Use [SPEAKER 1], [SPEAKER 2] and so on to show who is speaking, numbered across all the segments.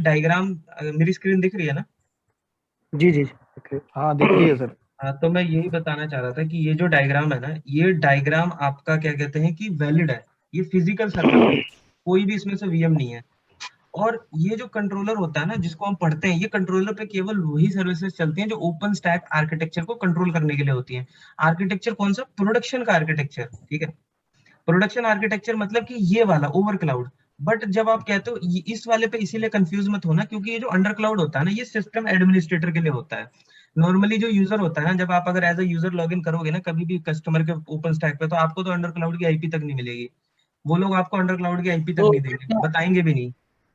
[SPEAKER 1] Diagram मेरी screen दिख रही है ना?
[SPEAKER 2] जी जी हाँ दिख रही है सर।
[SPEAKER 1] हाँ, तो मैं यही बताना चाह रहा था कि ये जो डायग्राम है ना, ये डायग्राम आपका क्या कहते हैं कि वैलिड है। ये फिजिकल सर्विस है, कोई भी इसमें से वीएम नहीं है। और ये जो कंट्रोलर होता है ना जिसको हम पढ़ते हैं, ये कंट्रोलर पे केवल वही सर्विसेज चलती हैं जो ओपन स्टैक आर्किटेक्चर को कंट्रोल करने के लिए होती हैं। आर्किटेक्चर कौन सा? प्रोडक्शन का आर्किटेक्चर, ठीक है। प्रोडक्शन आर्किटेक्चर मतलब कि ये वाला ओवर क्लाउड। बट जब आप कहते हो इस वाले पे, इसीलिए कंफ्यूज मत होना, क्योंकि ये जो अंडर क्लाउड होता है ना, ये सिस्टम एडमिनिस्ट्रेटर के लिए होता है। नॉर्मली जो यूजर होता है ना, जब आप अगर as a user log in करोगे ना कभी भी कस्टमर के ओपन स्टैक पे, तो आपको तो अंडर क्लाउड की आईपी तक नहीं मिलेगी। वो लोग आपको अंडर क्लाउड की आईपी तक
[SPEAKER 3] तो
[SPEAKER 1] नहीं देंगे, बताएंगे भी नहीं।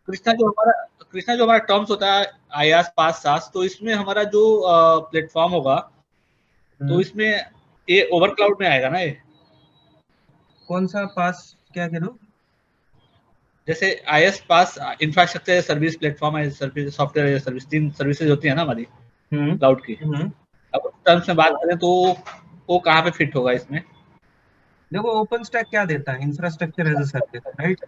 [SPEAKER 3] कृष्णा जो हमारा टर्म्स होता है आईaaS पास सास, तो इसमें हमारा जो प्लेटफॉर्म होगा, तो इसमें ये ओवर क्लाउड में आएगा ना ये?
[SPEAKER 1] कौन सा पास? क्या कह रहे हो?
[SPEAKER 3] जैसे आईaaS पास इंफ्रास्ट्रक्चर सर्विस प्लेटफॉर्म है, सर्विस सॉफ्टवेयर सर्विस, 3 सर्विसेज होती है ना हमारी
[SPEAKER 1] हम्म
[SPEAKER 3] क्लाउड की।
[SPEAKER 1] हम्म
[SPEAKER 3] अब टर्म्स में बात करें तो वो कहाँ पे फिट होगा इसमें?
[SPEAKER 1] देखो, ओपन स्टैक क्या देता है? Infrastructure as a service, right.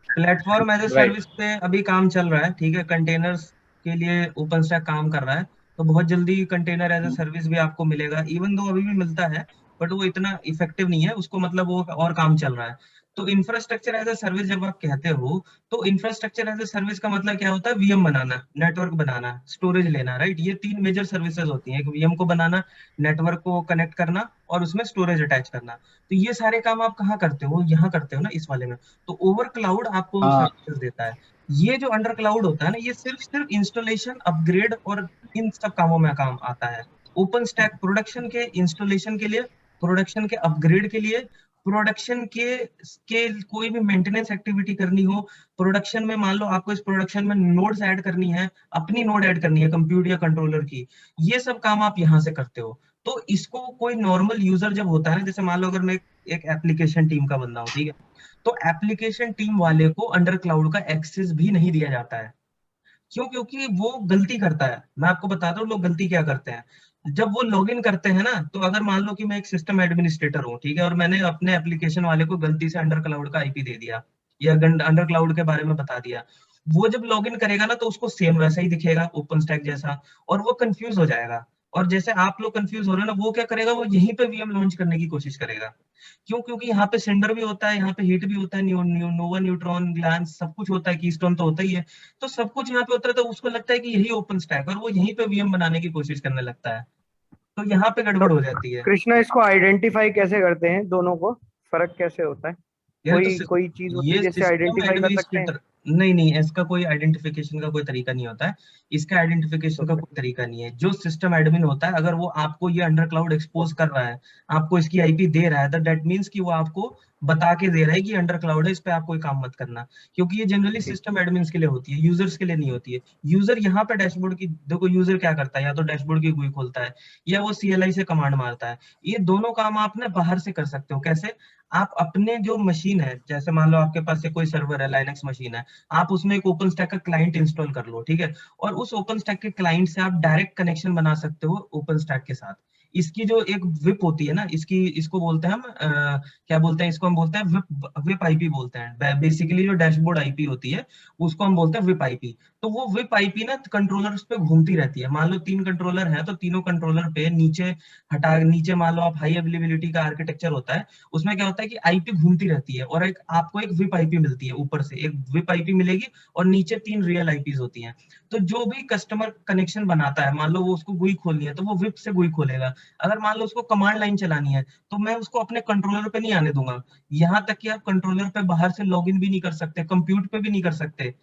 [SPEAKER 1] Platform as a
[SPEAKER 3] right.
[SPEAKER 1] Service पे अभी काम चल रहा है, ठीक है। कंटेनर्स के लिए ओपन स्टैक काम कर रहा है, तो बहुत जल्दी कंटेनर एज ए सर्विस भी आपको मिलेगा, इवन दो अभी भी मिलता है, बट वो इतना इफेक्टिव नहीं है उसको, मतलब वो और काम चल रहा है। तो इंफ्रास्ट्रक्चर एज ए सर्विस जब आप कहते हो, तो इंफ्रास्ट्रक्चर एज ए सर्विस का मतलब क्या होता है? वीएम बनाना, नेटवर्क बनाना, स्टोरेज लेना, राइट। ये तीन मेजर सर्विसेज होती हैं, एक वीएम को बनाना, नेटवर्क को कनेक्ट करना, और उसमें स्टोरेज अटैच करना। तो ये सारे काम आप कहाँ करते हो? यहाँ करते हो ना, इस वाले में। तो ओवर क्लाउड आपको
[SPEAKER 3] हाँ।
[SPEAKER 1] सर्विसेज देता है। ये जो अंडर क्लाउड होता है ना, ये सिर्फ सिर्फ इंस्टॉलेशन, अपग्रेड और इन सब कामों में काम आता है। ओपन स्टैक प्रोडक्शन के इंस्टॉलेशन के लिए, प्रोडक्शन के अपग्रेड के लिए, प्रोडक्शन के कोई भी मेंटेनेंस एक्टिविटी करनी हो, प्रोडक्शन में मान लो आपको इस प्रोडक्शन में नोड्स ऐड करनी है, अपनी नोड ऐड करनी है कंप्यूटर या कंट्रोलर की, ये सब काम आप यहाँ से करते हो। तो इसको कोई नॉर्मल यूजर जब होता है ना, जैसे मान लो अगर मैं एक एप्लीकेशन टीम का बंदा हूँ, ठीक है, तो एप्लीकेशन टीम वाले को अंडर क्लाउड का एक्सेस भी नहीं दिया जाता है। क्यों? क्योंकि वो गलती करता है। मैं आपको बताता हूँ लोग गलती क्या करते हैं। जब वो लॉगिन करते हैं ना, तो अगर मान लो कि मैं एक सिस्टम एडमिनिस्ट्रेटर हूँ, ठीक है, और मैंने अपने एप्लीकेशन वाले को गलती से अंडर क्लाउड का आईपी दे दिया, या अंडर क्लाउड के बारे में बता दिया, वो जब लॉगिन करेगा ना, तो उसको सेम वैसा ही दिखेगा, ओपन स्टैक जैसा, और वो कंफ्यूज हो जाएगा। और जैसे आप लोग कंफ्यूज हो रहे हो ना, वो क्या करेगा? वो यहीं पे वीएम लॉन्च करने की कोशिश करेगा। क्यों? क्योंकि यहाँ पे सेंडर भी होता है, यहाँ पे हीट भी होता है, नोवा, न्यूट्रॉन, ग्लैंस, सब कुछ होता है, कीस्टोन तो होता ही है। तो सब कुछ यहाँ पे होता है, तो उसको लगता है कि यही ओपन स्टैक, और वो यहीं पे वीएम बनाने की कोशिश करने लगता है। तो यहाँ पे
[SPEAKER 2] तो
[SPEAKER 1] गड़बड़ हो जाती है।
[SPEAKER 2] कृष्णा इसको आइडेंटिफाई कैसे करते हैं, दोनों को फर्क कैसे होता है?
[SPEAKER 1] यार तो
[SPEAKER 2] कोई कोई चीज होती है
[SPEAKER 1] ये
[SPEAKER 2] जिससे
[SPEAKER 1] सिस्टम
[SPEAKER 2] आइडेंटिफाई कर सकते हैं?
[SPEAKER 1] एडमिनिस्ट्रेटर, नहीं नहीं, इसका कोई आइडेंटिफिकेशन का कोई तरीका नहीं होता है। इसका आइडेंटिफिकेशन का
[SPEAKER 2] ओके।
[SPEAKER 1] कोई तरीका नहीं है। जो सिस्टम एडमिन होता है, अगर वो आपको ये अंडर क्लाउड एक्सपोज कर रहा है, आपको इसकी आईपी दे रहा है, तो दैट मीन्स कि वो आपको बता के दे रहा है कि अंडर क्लाउड है, इस पे आप कोई काम मत करना। क्योंकि ये जनरली
[SPEAKER 2] जी।
[SPEAKER 1] सिस्टम एडमिन्स के लिए होती है, यूजर्स के लिए नहीं होती है। यूजर यहाँ पे डैशबोर्ड की, देखो यूजर क्या करता है, या तो डैशबोर्ड की GUI खोलता है, या वो CLI से कमांड मारता है। ये दोनों काम आप ना बाहर से कर सकते हो। कैसे? आप अपने जो मशीन है, जैसे मान लो आपके पास से कोई सर्वर है, लाइनक्स मशीन है, आप उसमें एक ओपन स्टैक का क्लाइंट इंस्टॉल कर लो, ठीक है। और उस ओपन स्टैक के क्लाइंट से आप डायरेक्ट कनेक्शन बना सकते हो ओपन स्टैक के साथ। इसकी जो एक विप होती है ना, इसको बोलते हैं हम क्या बोलते हैं, इसको हम बोलते हैं विप, विप आईपी बोलते हैं। बेसिकली जो डैशबोर्ड आईपी होती है, उसको हम बोलते हैं विप आईपी। तो वो विप आईपी ना कंट्रोलर पे घूमती रहती है। मान लो 3 कंट्रोलर है, तो तीनों कंट्रोलर पे नीचे मान लो आप हाई अवेलेबिलिटी का आर्किटेक्चर होता है, उसमें क्या होता है कि आईपी घूमती रहती है, और एक आपको एक विप आईपी मिलती है, ऊपर से एक विप आईपी मिलेगी, और नीचे 3 रियल आईपीज होती हैं। तो जो भी कस्टमर कनेक्शन बनाता है, मान लो वो उसको गुई खोलनी है, तो वो विप से गुई खोलेगा। अगर मान लो उसको कमांड लाइन चलानी है, तो मैं उसको अपने कंट्रोलर पे नहीं आने दूंगा। यहाँ तक कि आप कंट्रोलर पे बाहर से लॉगिन भी नहीं कर सकते, कंप्यूट पे भी नहीं कर सकते,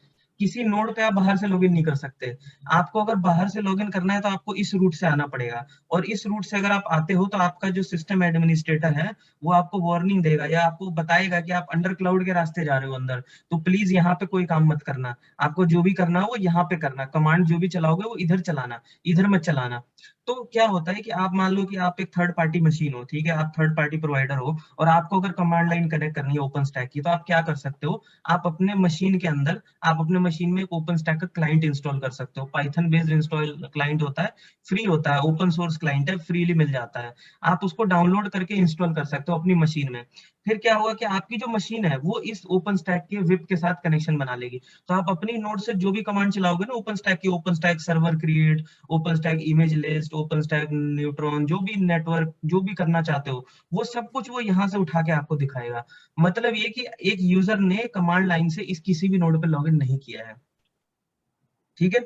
[SPEAKER 1] किसी नोड पे आप बाहर से लॉगिन नहीं कर सकते। आपको अगर बाहर से लॉगिन करना है, तो आपको इस रूट से आना पड़ेगा। और इस रूट से अगर आप आते हो, तो आपका जो सिस्टम एडमिनिस्ट्रेटर है, वो आपको वार्निंग देगा, या आपको बताएगा कि आप अंडर क्लाउड के रास्ते जा रहे हो अंदर, तो प्लीज यहाँ पे कोई काम मत करना। आपको जो भी करना हो वो यहाँ पे करना, कमांड जो भी चलाओगे वो इधर चलाना, इधर मत चलाना। तो क्या होता है कि आप मान लो कि आप एक थर्ड पार्टी मशीन हो, ठीक है, आप थर्ड पार्टी प्रोवाइडर हो और आपको अगर कमांड लाइन कनेक्ट करनी है ओपन स्टैक की, तो आप क्या कर सकते हो, आप अपने मशीन के अंदर, आप अपने मशीन में एक ओपन स्टैक का क्लाइंट इंस्टॉल कर सकते हो। पाइथन बेस्ड इंस्टॉल क्लाइंट होता है, फ्री होता है, ओपन सोर्स क्लाइंट है, फ्रीली मिल जाता है। आप उसको डाउनलोड करके इंस्टॉल कर सकते हो अपनी मशीन में। फिर क्या होगा कि आपकी जो मशीन है वो इस ओपन स्टैक के विप के साथ कनेक्शन बना लेगी। तो आप अपनी नोड से जो भी कमांड चलाओगे ना ओपन स्टैक की, open stack server create, open stack image list, open stack neutron, जो भी नेटवर्क जो भी करना चाहते हो, वो सब कुछ वो यहाँ से उठा के आपको दिखाएगा। मतलब ये कि एक यूजर ने कमांड लाइन से इस किसी भी नोड पे लॉगिन नहीं किया है, ठीक है।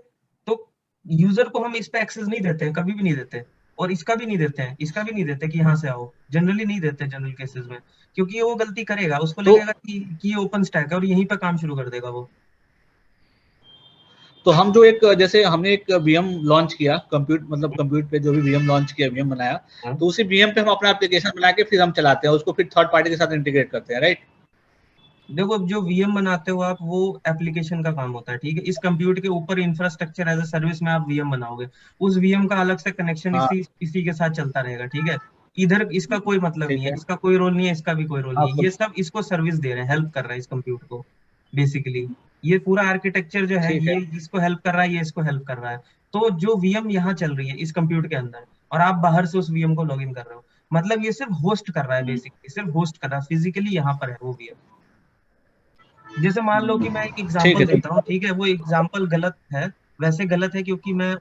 [SPEAKER 1] तो यूजर को हम इस पे एक्सेस नहीं देते हैं, कभी भी नहीं देते, और इसका भी नहीं देते हैं, इसका भी नहीं देते कि यहाँ से आओ, जनरली नहीं देते जनरल केसेस में, क्योंकि वो गलती करेगा, उसको
[SPEAKER 3] तो
[SPEAKER 1] लगेगा कि ये ओपन स्टैक है और यहीं पे काम शुरू कर देगा वो।
[SPEAKER 3] तो हम जो एक, जैसे हमने एक वीएम लॉन्च किया, कंप्यूट पे जो भी वीएम लॉन्च किया, वीएम बनाया, तो उसी वीएम पे हम अपना एप्लीकेशन बना के फिर हम चलाते हैं उसको, फिर थर्ड पार्टी के साथ इंटीग्रेट करते हैं, राइट?
[SPEAKER 1] देखो जो वीएम बनाते हो आप, वो एप्लीकेशन का काम होता है, ठीक है। इस कंप्यूटर के ऊपर इंफ्रास्ट्रक्चर एज अ सर्विस में आप वीएम बनाओगे, उस वीएम का अलग से कनेक्शन
[SPEAKER 3] हाँ,
[SPEAKER 1] इसी के साथ चलता रहेगा, ठीक है। इधर इसका कोई मतलब नहीं
[SPEAKER 3] ठीक
[SPEAKER 1] है,
[SPEAKER 3] है।
[SPEAKER 1] इसका कोई रोल नहीं है, इसका भी कोई रोल नहीं है,
[SPEAKER 3] आप
[SPEAKER 1] ये सब इसको सर्विस दे रहे हैं, हेल्प कर रहा है इस कंप्यूटर को बेसिकली। ये पूरा आर्किटेक्चर जो है
[SPEAKER 3] ठीक है।
[SPEAKER 1] ये इसको हेल्प कर रहा है, ये इसको हेल्प कर रहा है। तो जो वीएम यहाँ चल रही है इस कंप्यूटर के अंदर, और आप बाहर से उस वीएम को लॉगिन कर रहे हो, मतलब ये सिर्फ होस्ट कर रहा है, बेसिकली सिर्फ होस्ट कर रहा है, फिजिकली यहाँ पर है वो वीएम। जैसे मान लो कि मैं एक
[SPEAKER 3] ठीक
[SPEAKER 1] एग्जांपल
[SPEAKER 3] है,
[SPEAKER 1] देता हूँ, ठीक है, वो एग्जांपल गलत है, वैसे गलत है क्योंकि मैं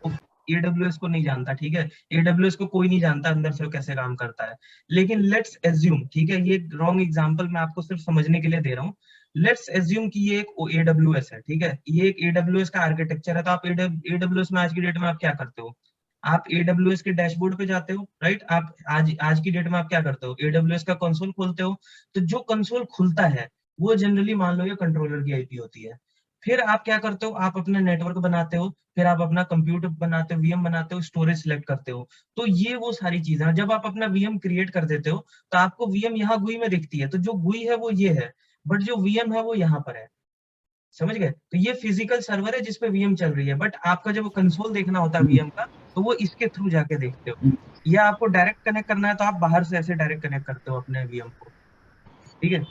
[SPEAKER 1] एडब्ल्यूएस को नहीं जानता, ठीक है। एडब्ल्यूएस को कोई नहीं जानता अंदर से वो कैसे काम करता है, लेकिन लेट्स एज्यूम, ठीक है, ये रॉन्ग एग्जांपल मैं आपको सिर्फ समझने के लिए दे रहा हूँ। लेट्स एज्यूम कि ये एक एडब्ल्यूएस है, ठीक है, ये एक एडब्ल्यूएस का आर्किटेक्चर है। तो आप एडब्ल्यूएस में आज की डेट में आप क्या करते हो, आप एडब्ल्यूएस के डैशबोर्ड पे जाते हो, राइट। आप आज आज की डेट में आप क्या करते हो, एडब्ल्यूएस का कंसोल खोलते हो। तो जो कंसोल खुलता है वो जनरली मान लो ये कंट्रोलर की आईपी होती है। फिर आप क्या करते हो, आप अपना नेटवर्क बनाते हो, फिर आप अपना कंप्यूटर बनाते हो, वीएम बनाते हो, स्टोरेज सिलेक्ट करते हो। तो ये वो सारी चीजें हैं। जब आप अपना वीएम क्रिएट कर देते हो तो आपको वीएम यहाँ गुई में दिखती है, तो जो गुई है वो ये है, बट जो वीएम है वो यहाँ पर है, समझ गए। तो ये फिजिकल सर्वर है जिसपे वीएम चल रही है, बट आपका जब कंसोल देखना होता है वीएम का, तो वो इसके थ्रू जाके देखते हो। या आपको डायरेक्ट कनेक्ट करना है तो आप बाहर से ऐसे डायरेक्ट कनेक्ट करते हो अपने वीएम को, ठीक है।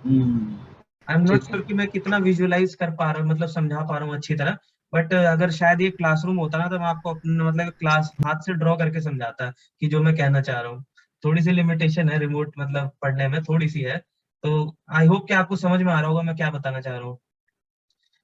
[SPEAKER 1] आई एम नॉट
[SPEAKER 3] ठीक है।
[SPEAKER 1] श्योर कि मैं कितना विजुअलाइज कर पा रहा हूँ, मतलब समझा पा रहा हूँ अच्छी तरह। बट अगर शायद ये क्लासरूम होता ना, तो मैं आपको अपना मतलब क्लास हाथ से ड्रॉ करके समझाता कि जो मैं कहना चाह रहा हूँ। थोड़ी सी लिमिटेशन है रिमोट मतलब पढ़ने में, थोड़ी सी है। तो आई होप कि आपको समझ में आ रहा होगा मैं क्या बताना चाह रहा हूँ।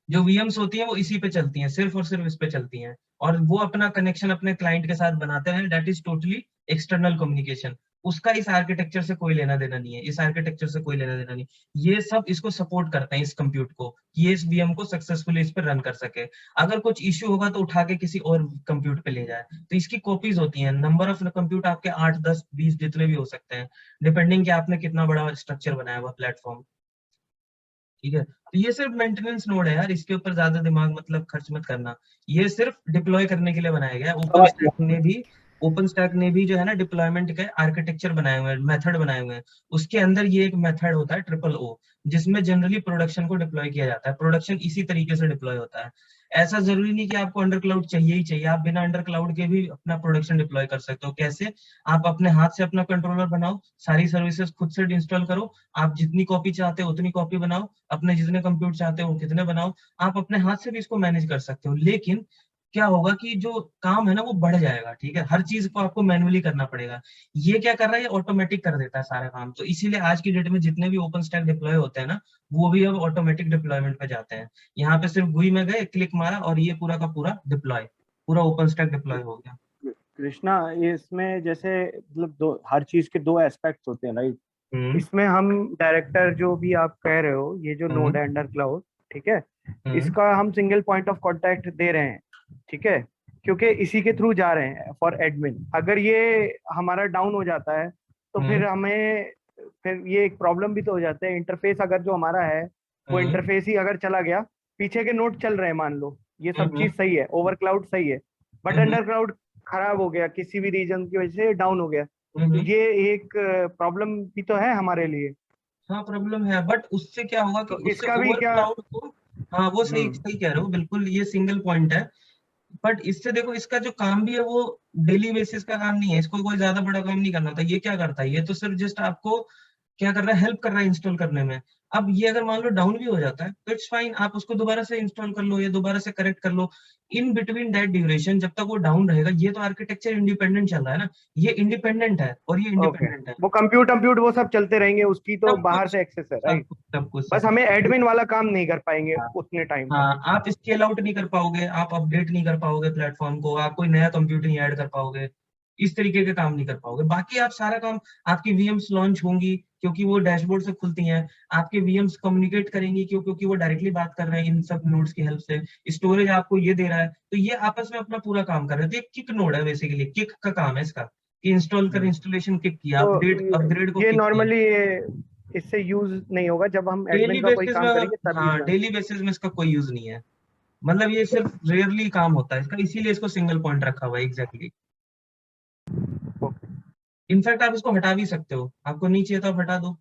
[SPEAKER 1] जो वीएम्स होती हैं वो इसी पे चलती हैं, सिर्फ और सिर्फ इस पे चलती हैं, और वो अपना कनेक्शन अपने क्लाइंट के साथ बनाते हैं, that is totally external communication. उसका इस आर्किटेक्चर से कोई लेना देना नहीं है, इस आर्किटेक्चर से कोई लेना देना नहीं। ये सब इसको सपोर्ट करते हैं, इस कंप्यूट को, कि ये इस वीएम को सक्सेसफुली इस पर रन कर सके। अगर कुछ इश्यू होगा तो उठा के किसी और कंप्यूट पे ले जाए। तो इसकी कॉपीज होती हैं, नंबर ऑफ कंप्यूट आपके 8 10 20 जितने भी हो सकते हैं, डिपेंडिंग कि आपने कितना बड़ा स्ट्रक्चर बनाया हुआ प्लेटफॉर्म, ठीक है। तो ये सिर्फ मेंटेनेंस नोड है यार, इसके ऊपर ज्यादा दिमाग मतलब खर्च मत करना। ये सिर्फ डिप्लॉय करने के लिए बनाया गया है।
[SPEAKER 3] समझ गया।
[SPEAKER 1] ओपन स्टैक ने भी जो है ना डिप्लॉयमेंट के आर्किटेक्चर बनाए हुए हैं, मेथड बनाए हुए हैं। उसके अंदर ये एक मेथड होता है ट्रिपल ओ, जिसमें जनरली प्रोडक्शन को डिप्लॉय किया जाता है। प्रोडक्शन इसी तरीके से डिप्लॉय होता है। ऐसा जरूरी नहीं कि आपको अंडर क्लाउड चाहिए ही चाहिए, आप बिना अंडर क्लाउड के भी अपना प्रोडक्शन डिप्लॉय कर सकते हो। कैसे? आप अपने हाथ से अपना कंट्रोलर बनाओ, सारी सर्विसेज खुद से इंस्टॉल करो, आप जितनी कॉपी चाहते हो उतनी कॉपी बनाओ, अपने जितने कंप्यूटर चाहते हो कितने बनाओ, आप अपने हाथ से भी इसको मैनेज कर सकते हो। लेकिन क्या होगा कि जो काम है ना वो बढ़ जाएगा, ठीक है, हर चीज को आपको मैन्युअली करना पड़ेगा। ये क्या कर रहा है, ये ऑटोमेटिक कर देता है सारा काम। तो इसीलिए आज की डेट में जितने भी ओपन स्टैक डिप्लॉय होते हैं ना, वो भी अब ऑटोमेटिक डिप्लॉयमेंट पे जाते हैं। यहाँ पे सिर्फ गुई में गए, क्लिक मारा और ये पूरा का पूरा डिप्लॉय, पूरा ओपन स्टैक डिप्लॉय हो गया।
[SPEAKER 2] कृष्णा, इसमें जैसे मतलब दो, हर चीज के दो एस्पेक्ट्स होते हैं, राइट।
[SPEAKER 1] हम्म
[SPEAKER 2] इसमें हम डायरेक्टर जो भी आप कह रहे हो, ये जो
[SPEAKER 1] हम्म
[SPEAKER 2] नोड है अंडर क्लाउड, ठीक है,
[SPEAKER 1] हम्म
[SPEAKER 2] इसका हम सिंगल पॉइंट ऑफ कांटेक्ट दे रहे हैं, ठीक है, क्योंकि इसी के थ्रू जा रहे हैं फॉर एडमिन। अगर ये हमारा डाउन हो जाता है तो
[SPEAKER 1] हम्म
[SPEAKER 2] फिर हमें, फिर ये एक प्रॉब्लम भी तो हो जाता है। इंटरफेस अगर जो हमारा है वो
[SPEAKER 1] हम्म
[SPEAKER 2] इंटरफेस ही अगर चला गया, पीछे के नोड चल रहे हैं मान लो, ये सब
[SPEAKER 1] हम्म
[SPEAKER 2] चीज सही है, ओवर क्लाउड सही है, बट
[SPEAKER 1] हम्म
[SPEAKER 2] अंडर क्लाउड खराब हो गया, किसी भी रीजन की वजह से डाउन हो गया, तो
[SPEAKER 1] हम्म
[SPEAKER 2] ये एक प्रॉब्लम भी तो है हमारे लिए।
[SPEAKER 1] हाँ प्रॉब्लम है, बट उससे क्या होगा कि
[SPEAKER 2] तो
[SPEAKER 1] उससे
[SPEAKER 2] इसका भी
[SPEAKER 1] ओवर
[SPEAKER 2] क्या?
[SPEAKER 1] क्लाउड को, हाँ वो सही
[SPEAKER 2] हम्म
[SPEAKER 1] सही कह रहे हो बिल्कुल, ये सिंगल पॉइंट है। बट इससे देखो, इसका जो काम भी है वो डेली बेसिस का काम नहीं है, इसको कोई ज्यादा बड़ा काम नहीं करना था। ये क्या करता है, ये तो सिर्फ जस्ट आपको क्या कर रहा है, हेल्प कर रहा है इंस्टॉल करने में। अब ये अगर मान लो डाउन भी हो जाता है तो इट्स फाइन, आप उसको दोबारा से इंस्टॉल कर लो या दोबारा से करेक्ट कर लो। इन बिटवीन दैट ड्यूरेशन जब तक वो डाउन रहेगा, ये तो आर्किटेक्चर इंडिपेंडेंट चल रहा है ना, ये इंडिपेंडेंट है और ये
[SPEAKER 2] ओके,
[SPEAKER 1] इंडिपेंडेंट है।
[SPEAKER 2] वो कंप्यूट वो सब चलते रहेंगे, उसकी तो
[SPEAKER 1] सब
[SPEAKER 2] बाहर
[SPEAKER 1] कुछ
[SPEAKER 2] से एक्सेस है,
[SPEAKER 1] सब
[SPEAKER 2] राइट?
[SPEAKER 1] कुछ सब कुछ
[SPEAKER 2] बस
[SPEAKER 1] सब
[SPEAKER 2] हमें
[SPEAKER 1] कुछ।
[SPEAKER 2] एडमिन वाला काम नहीं कर पाएंगे
[SPEAKER 1] हाँ
[SPEAKER 2] उतने टाइम तक।
[SPEAKER 1] हाँ, आप स्केल आउट नहीं कर पाओगे, आप अपडेट नहीं कर पाओगे प्लेटफॉर्म को, आप कोई नया कंप्यूटर नहीं ऐड कर पाओगे, इस तरीके के काम नहीं कर पाओगे। बाकी आप सारा काम, आपकी वीएम्स लॉन्च होंगी क्योंकि वो डैशबोर्ड से खुलती हैं, आपके वीएम्स कम्युनिकेट करेंगी क्योंकि वो डायरेक्टली बात कर रहे हैं इन सब नोड्स की हेल्प से, स्टोरेज आपको ये दे रहा है, तो ये आपस में अपना पूरा काम कर रहे हैं। तो ये किक नोड है बेसिकली, किक का काम है इसका, कि इंस्टॉल कर, इंस्टॉलेशन किक किया,
[SPEAKER 2] तो
[SPEAKER 1] अपडेट अपग्रेड को
[SPEAKER 2] ये
[SPEAKER 1] किक किया।
[SPEAKER 2] नॉर्मली इससे यूज नहीं होगा, जब हम
[SPEAKER 1] डेली
[SPEAKER 2] एडमिन का कोई
[SPEAKER 1] बेसिस में
[SPEAKER 2] काम
[SPEAKER 1] अगर,
[SPEAKER 2] करेंगे तब यूज
[SPEAKER 1] हाँ
[SPEAKER 2] में।
[SPEAKER 1] डेली बेसिस में इसका कोई यूज नहीं है, मतलब ये सिर्फ रेयरली काम होता है इसका, इसीलिए इसको सिंगल पॉइंट रखा हुआ है एग्जैक्टली। इनफैक्ट आप इसको हटा भी सकते हो, आपको नहीं चाहिए तो आप हटा दो,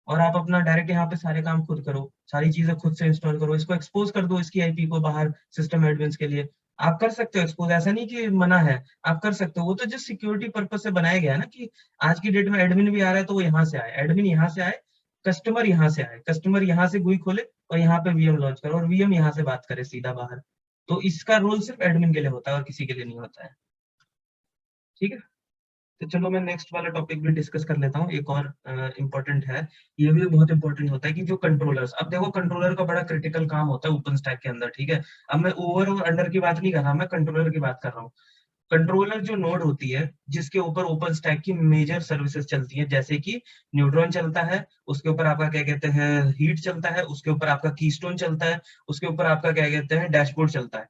[SPEAKER 1] और आप अपना डायरेक्ट यहाँ पे सारे काम खुद करो, सारी चीजें खुद से इंस्टॉल करो, इसको एक्सपोज कर दो इसकी आईपी को बाहर सिस्टम एडमिन्स के लिए। आप कर सकते हो एक्सपोज, ऐसा नहीं कि मना है, आप कर सकते हो। वो तो जस्ट सिक्योरिटी पर्पज से बनाया गया है ना, कि आज की डेट में एडमिन भी आ रहा है तो वो यहाँ से आए, एडमिन यहाँ से आए, कस्टमर यहाँ से आए, कस्टमर यहाँ से GUI खोले और यहाँ पे वीएम लॉन्च करो और वीएम यहाँ से बात करे सीधा बाहर। तो इसका रोल सिर्फ एडमिन के लिए होता है और किसी के लिए नहीं होता है। ठीक है, तो चलो मैं नेक्स्ट वाला टॉपिक भी डिस्कस कर लेता हूँ, एक और इम्पोर्टेंट है, ये भी बहुत इंपॉर्टेंट होता है कि जो कंट्रोलर्स, अब देखो कंट्रोलर का बड़ा क्रिटिकल काम होता है ओपन स्टैक के अंदर, ठीक है। अब मैं ओवर और अंडर की बात नहीं कर रहा, मैं कंट्रोलर की बात कर रहा हूँ। कंट्रोलर जो नोड होती है जिसके ऊपर ओपन स्टैक की मेजर सर्विसेज चलती हैं, जैसे कि न्यूट्रॉन चलता है, उसके ऊपर आपका क्या कहते हैं हीट चलता है, उसके ऊपर आपका कीस्टोन चलता है, उसके ऊपर आपका क्या कहते हैं डैशबोर्ड चलता है,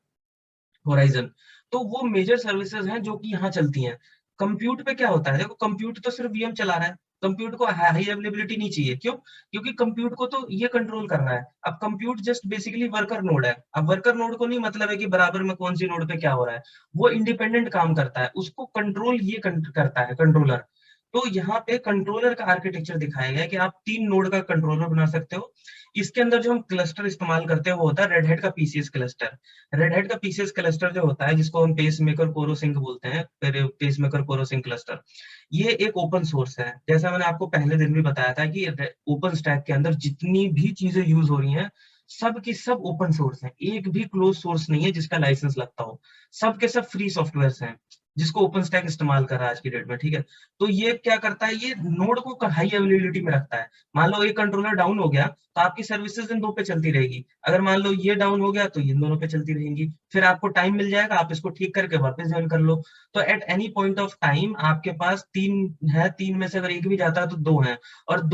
[SPEAKER 1] होराइजन। तो वो मेजर सर्विसेज हैं जो कि यहाँ चलती हैं। कंप्यूट पे क्या होता है, देखो कंप्यूट तो सिर्फ वीएम चला रहा है, कंप्यूट को हाई अवेलेबिलिटी नहीं चाहिए, क्यों? क्योंकि कंप्यूट को तो ये कंट्रोल कर रहा है। अब compute just basically worker node है, अब वर्कर नोड को नहीं मतलब है कि बराबर में कौन सी नोड पे क्या हो रहा है, वो इंडिपेंडेंट काम करता है, उसको कंट्रोल ये करता है कंट्रोलर। तो यहाँ पे कंट्रोलर का आर्किटेक्चर दिखाया गया है कि आप 3 नोड का कंट्रोलर बना सकते हो। इसके अंदर जो हम क्लस्टर इस्तेमाल करते हैं वो होता है रेड हैट का पीसीएस क्लस्टर। रेड हैट का पीसीएस क्लस्टर जो होता है, जिसको हम पेस मेकर कोरोसिंक बोलते हैं, फिर पेस मेकर कोरोसिंक क्लस्टर, ये एक ओपन सोर्स है। जैसा मैंने आपको पहले दिन भी बताया था कि ओपन स्टैक के अंदर जितनी भी चीजें यूज हो रही हैं सब की सब ओपन सोर्स है, एक भी क्लोज सोर्स नहीं है जिसका लाइसेंस लगता हो, सब के सब फ्री सॉफ्टवेयर हैं जिसको ओपन स्टैक इस्तेमाल कर रहा है आज की डेट में, ठीक है। तो ये क्या करता है, ये नोड को हाई अवेलेबिलिटी में रखता है। मान लो एक कंट्रोलर डाउन हो गया तो आपकी सर्विसेज इन दो पे चलती रहेगी, अगर मान लो ये डाउन हो गया तो ये दोनों पे चलती रहेंगी, फिर आपको टाइम मिल जाएगा, आप इसको ठीक करके वापस ज्वाइन कर लो। तो at any point of time आपके पास 3 है, 3 में से अगर एक भी जाता है तो 2 है, और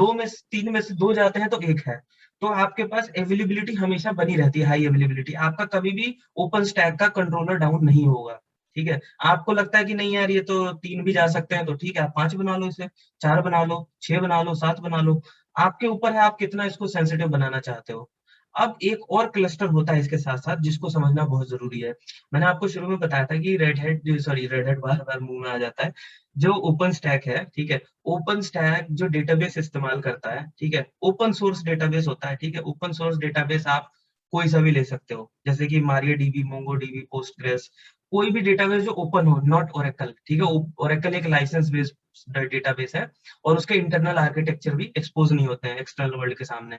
[SPEAKER 1] 3 में से 2 जाते हैं तो 1 है। तो आपके पास अवेलेबिलिटी हमेशा बनी रहती है, हाई अवेलेबिलिटी, आपका कभी भी ओपन स्टैक का कंट्रोलर डाउन नहीं होगा। ठीक है, आपको लगता है कि नहीं यार ये तो 3 भी जा सकते हैं, तो ठीक है आप 5 बना लो, इसे 4 बना लो, 6 बना लो, 7 बना लो, आपके ऊपर है आप कितना इसको सेंसिटिव बनाना चाहते हो। अब एक और क्लस्टर होता है इसके साथ साथ जिसको समझना बहुत जरूरी है। मैंने आपको शुरू में बताया था कि रेड हैट बार बार मुंह में आ जाता है, जो ओपन स्टैक है, ठीक है, ओपन स्टैक जो डेटाबेस इस्तेमाल करता है, ठीक है, ओपन सोर्स डेटाबेस होता है, ठीक है, ओपन सोर्स डेटाबेस आप कोई सा भी ले सकते हो, जैसे कि मारियाडीबी, मोंगोडीबी, पोस्टग्रेस, कोई भी डेटाबेस जो ओपन हो, नॉट ओरेकल, ठीक है। ओरेकल एक लाइसेंस बेस्ड डेटाबेस है और उसके इंटरनल आर्किटेक्चर भी एक्सपोज नहीं होते हैं एक्सटर्नल वर्ल्ड के सामने।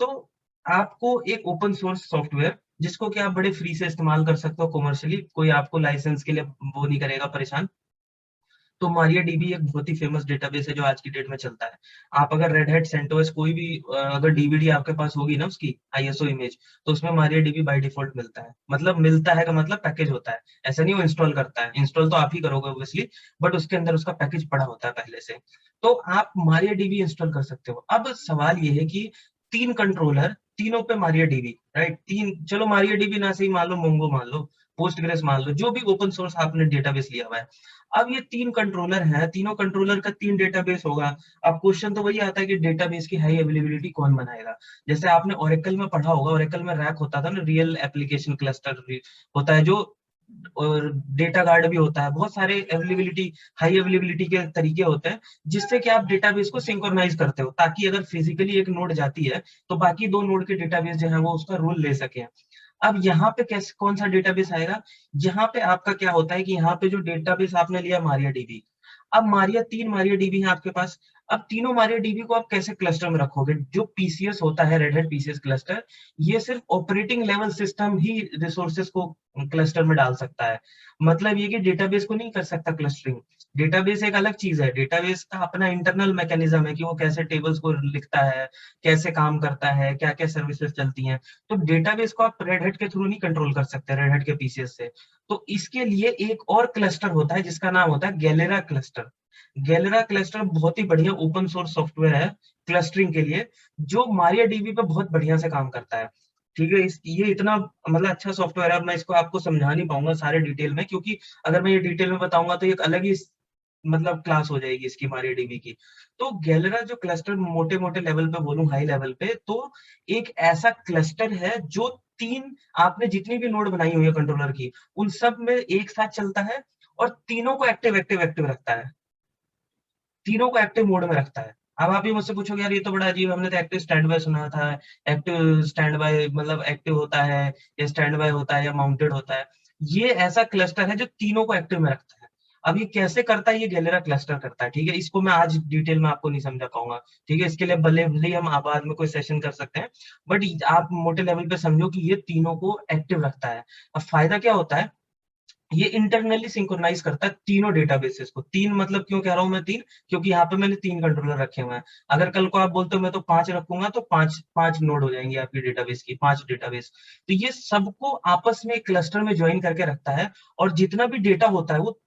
[SPEAKER 1] तो आपको एक ओपन सोर्स सॉफ्टवेयर जिसको कि आप बड़े फ्री से इस्तेमाल कर सकते हो कमर्शियली, कोई आपको लाइसेंस के लिए वो नहीं करेगा परेशान। तो मारियाडीबी एक बहुत ही फेमस डेटाबेस है जो आज की डेट में चलता है। आप अगर रेड हैट सेंटोस कोई भी अगर डीवीडी आपके पास होगी ना उसकी आईएसओ इमेज, तो उसमें मारियाडीबी बाय डिफॉल्ट मिलता है, मतलब मिलता है का मतलब पैकेज होता है, ऐसा नहीं वो इंस्टॉल करता है, इंस्टॉल तो आप ही करोगे ऑब्वियसली, बट उसके अंदर उसका पैकेज पड़ा होता है पहले से। तो आप मारियाडीबी इंस्टॉल कर सकते हो। अब सवाल ये है कि 3 कंट्रोलर, तीनों पे मारियाडीबी, राइट, 3, चलो मारियाडीबी ना सही मान लो, मोंगो मान लो, पोस्टग्रेस मान लो, जो भी ओपन सोर्स आपने डेटाबेस लिया हुआ है। अब ये 3 कंट्रोलर है, तीनों कंट्रोलर का 3 डेटाबेस होगा। अब क्वेश्चन तो वही आता है कि डेटाबेस की हाई अवेलेबिलिटी कौन बनाएगा। जैसे आपने ओरेकल में पढ़ा होगा, ओरेकल में रैक होता था ना, रियल एप्लीकेशन क्लस्टर होता है जो, और डेटा गार्ड भी होता है, बहुत सारे अवेलेबिलिटी, हाई अवेलेबिलिटी के तरीके होते हैं जिससे कि आप डेटाबेस को सिंक्रोनाइज करते हो, ताकि अगर फिजिकली एक नोड जाती है तो बाकी 2 नोड के डेटाबेस जो है वो उसका रोल ले सके। अब यहाँ पे कैसे कौन सा डेटाबेस आएगा, यहाँ पे आपका क्या होता है कि यहाँ पे जो डेटाबेस आपने लिया MariaDB, अब तीन MariaDB है आपके पास। अब तीनों MariaDB को आप कैसे क्लस्टर में रखोगे, जो पीसीएस होता है, रेड हैट पीसीएस क्लस्टर, ये सिर्फ ऑपरेटिंग लेवल सिस्टम ही रिसोर्सेज को क्लस्टर में डाल सकता है। मतलब ये कि डेटाबेस को नहीं कर सकता क्लस्टरिंग। डेटाबेस एक अलग चीज है, डेटाबेस का अपना इंटरनल मैकेनिज्म है कि वो कैसे टेबल्स को लिखता है, कैसे काम करता है, क्या क्या सर्विसेज चलती हैं। तो डेटाबेस को आप रेड हैट के थ्रू नहीं कंट्रोल कर सकते, रेड हैट के पीसीएस से। तो इसके लिए एक और क्लस्टर होता है जिसका नाम होता है गैलेरा क्लस्टर। गैलेरा क्लस्टर बहुत ही बढ़िया ओपन सोर्स सॉफ्टवेयर है क्लस्टरिंग के लिए, जो MariaDB पे बहुत बढ़िया से काम करता है। ठीक है, ये इतना मतलब अच्छा सॉफ्टवेयर है, मैं इसको आपको समझा नहीं पाऊंगा सारे डिटेल में, क्योंकि अगर मैं ये डिटेल में बताऊंगा तो एक अलग ही मतलब क्लास हो जाएगी इसकी MariaDB की। तो गैलेरा जो क्लस्टर मोटे मोटे लेवल पे बोलूं, हाई लेवल पे, तो एक ऐसा क्लस्टर है जो तीन, आपने जितनी भी नोड बनाई हुई है कंट्रोलर की, उन सब में एक साथ चलता है और तीनों को एक्टिव एक्टिव एक्टिव रखता है, तीनों को एक्टिव मोड में रखता है। अब आप ही मुझसे पूछोगे यार ये तो बड़ा अजीब है, हमने तो एक्टिव स्टैंड बाय सुना था। एक्टिव स्टैंड बाय मतलब एक्टिव होता है या स्टैंड बाय होता है या माउंटेड होता है। ये ऐसा क्लस्टर है जो तीनों को एक्टिव में रखता है। अब ये कैसे करता है, ये गैलेरा क्लस्टर करता है। ठीक है, इसको मैं आज डिटेल में आपको नहीं समझा पाऊंगा। ठीक है, इसके लिए भले भले ही हम बाद में कोई सेशन कर सकते हैं, बट आप मोटे लेवल पे समझो कि ये तीनों को एक्टिव रखता है। अब फायदा क्या होता है, ये इंटरनली सिंक्रोनाइज करता है तीनों डेटाबेसेस को। तीन मतलब क्यों कह रहा हूं मैं तीन, क्योंकि यहाँ पे मैंने तीन कंट्रोलर रखे हुए हैं। अगर कल को आप बोलते हो मैं तो 5 रखूंगा, तो पांच पांच नोड हो जाएंगे आपकी डेटाबेस की, 5 डेटाबेस। तो ये सबको आपस में एक क्लस्टर में ज्वाइन करके रखता है, और जितना भी डेटा होता है वो